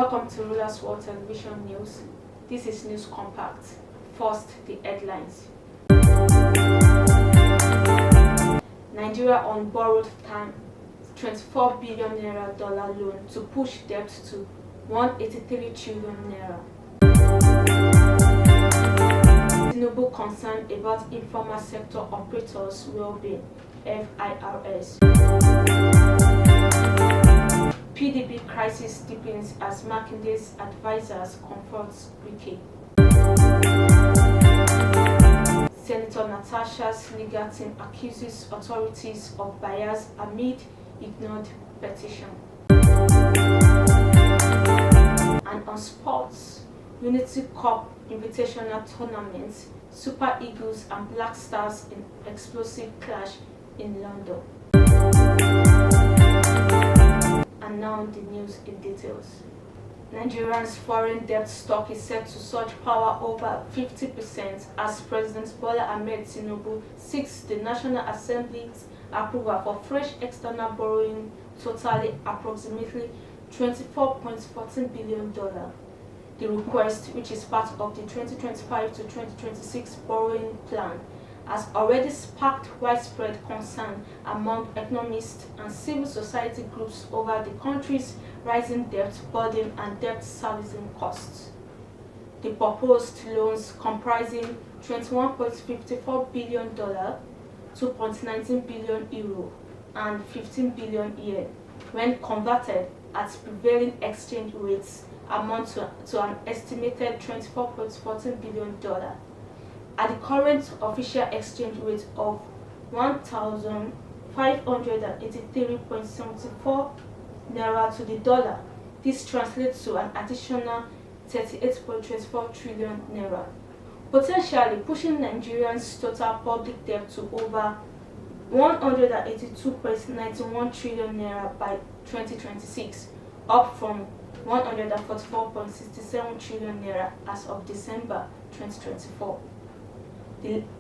Welcome to Rulers World Television News. This is News Compact. First, the headlines. Nigeria on borrowed time 24 billion naira loan to push debt to 183 trillion naira. Tinubu concerned about informal sector operators' well-being, FIRS. PDP crisis deepens as Makinde's advisors confronts Wike. Senator Natasha's legal team accuses authorities of bias amid ignored petition. And on sports, Unity Cup Invitational tournaments, Super Eagles and Black Stars in explosive clash in London. And now the news in details. Nigeria's foreign debt stock is set to surge power over 50% as President Bola Ahmed Tinubu seeks the National Assembly's approval for fresh external borrowing totaling approximately $24.14 billion. The request, which is part of the 2025 to 2026 borrowing plan, has already sparked widespread concern among economists and civil society groups over the country's rising debt burden and debt servicing costs. The proposed loans, comprising $21.54 billion, €2.19 billion, and 15 billion yen, when converted at prevailing exchange rates, amount to an estimated $24.14 billion. At the current official exchange rate of 1,583.74 naira to the dollar, this translates to an additional 38.24 trillion naira, potentially pushing Nigeria's total public debt to over 182.91 trillion naira by 2026, up from 144.67 trillion naira as of December 2024.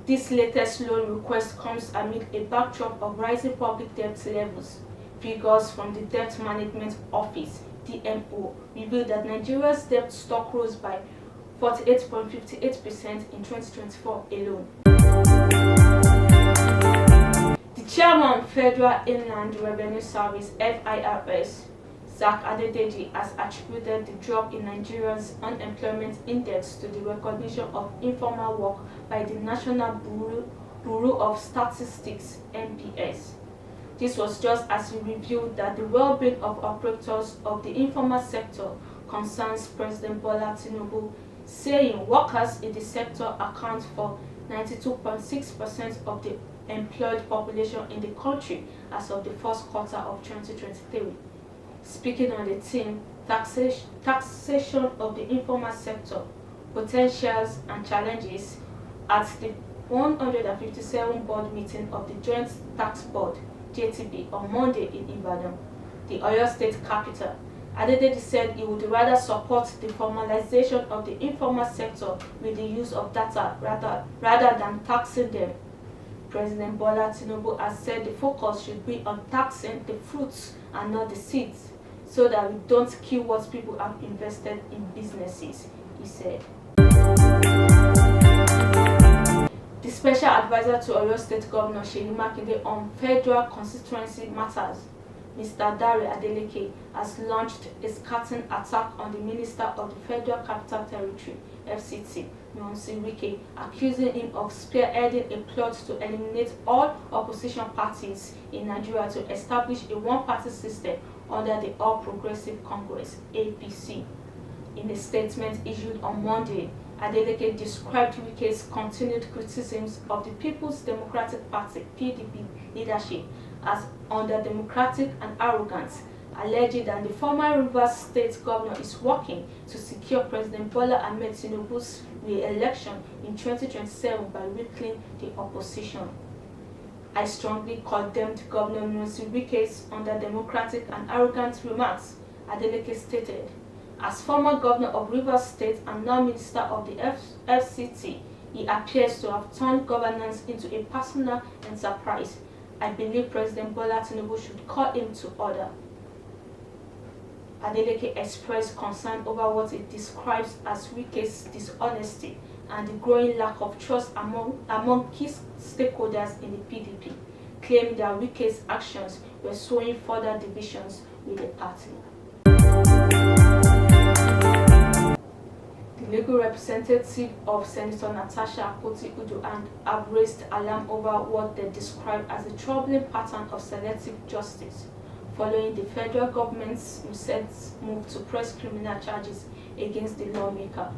This latest loan request comes amid a backdrop of rising public debt levels. Figures from the Debt Management Office (DMO) reveal that Nigeria's debt stock rose by 48.58% in 2024 alone. The chairman of Federal Inland Revenue Service (FIRS), Zak Adedeji, has attributed the drop in Nigeria's unemployment index to the recognition of informal work by the National Bureau of Statistics (NBS). This was just as he revealed that the well-being of operators of the informal sector concerns President Bola Tinubu, saying workers in the sector account for 92.6% of the employed population in the country as of the first quarter of 2023. Speaking on the theme, taxation of the informal sector, potentials and challenges, at the 157 board meeting of the Joint Tax Board (JTB) on Monday in Ibadan, the Oyo State capital, Adedeji said he would rather support the formalization of the informal sector with the use of data rather than taxing them. President Bola Tinubu has said the focus should be on taxing the fruits and not the seeds, so that we don't kill what people have invested in businesses, he said. The special advisor to Oyo State Governor Makinde on federal constituency matters, Mr. Dare Adeleke, has launched a scathing attack on the Minister of the Federal Capital Territory (FCT), Wike, accusing him of spearheading a plot to eliminate all opposition parties in Nigeria to establish a one-party system under the All Progressive Congress (APC). In a statement issued on Monday, Adeleke described Wike's continued criticisms of the People's Democratic Party (PDP) leadership as undemocratic and arrogant, alleging that the former Rivers State governor is working to secure President Bola Ahmed Tinubu's re-election in 2027 by weakening the opposition. I strongly condemned Governor Wike's undemocratic and arrogant remarks, Adeleke stated. As former governor of Rivers State and now minister of the FCT, he appears to have turned governance into a personal enterprise. I believe President Bola Tinubu should call him to order. Adeleke expressed concern over what it describes as Wike's dishonesty and the growing lack of trust among key stakeholders in the PDP, claiming that Wike's actions were sowing further divisions with the party. The legal representative of Senator Natasha have raised alarm over what they describe as a troubling pattern of selective justice, following the federal government's recent move to press criminal charges against the lawmaker.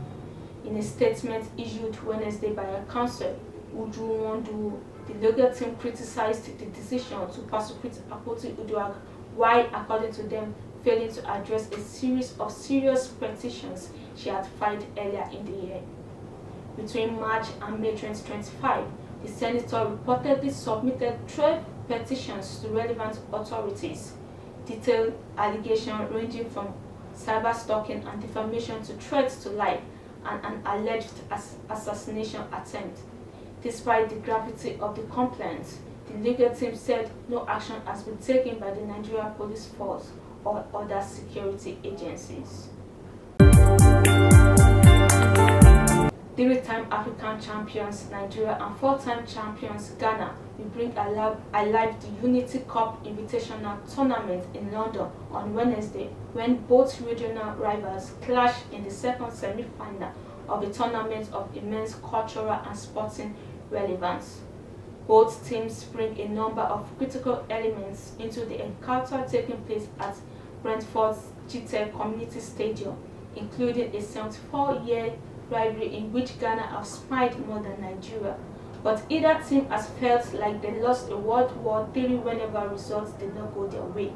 In a statement issued Wednesday by a counsel, Uju, the legal team criticized the decision to prosecute Akpoti-Uduaghan while, according to them, failing to address a series of serious petitions she had filed earlier in the year. Between March and May 2025, the senator reportedly submitted 12 petitions to relevant authorities, detailed allegations ranging from cyber stalking and defamation to threats to life and an alleged assassination attempt. Despite the gravity of the complaints, the legal team said no action has been taken by the Nigerian Police Force or other security agencies. Three-time African champions Nigeria and four-time champions Ghana will bring alive the Unity Cup Invitational tournament in London on Wednesday, when both regional rivals clash in the second semi-final of a tournament of immense cultural and sporting relevance. Both teams bring a number of critical elements into the encounter taking place at Brentford's GTEC Community Stadium, including a 74-year rivalry in which Ghana have spied more than Nigeria, but either team has felt like they lost a World War III whenever results did not go their way.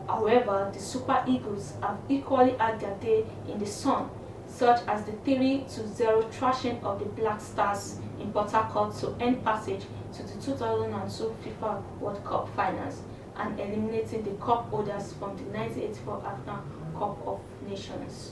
However, the Super Eagles have equally had their day in the sun, such as the 3-0 thrashing of the Black Stars in Port Harcourt to end passage to the 2002 FIFA World Cup Finals and eliminating the cup holders from the 1984 African Cup of Nations.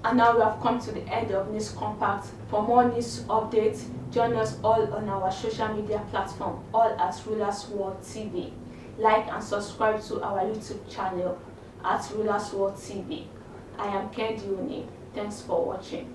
And now we have come to the end of News Compact. For more news updates, join us all on our social media platform, all at Rulers World TV. Like and subscribe to our YouTube channel at Rulers World TV. I am Kehinde. Thanks for watching.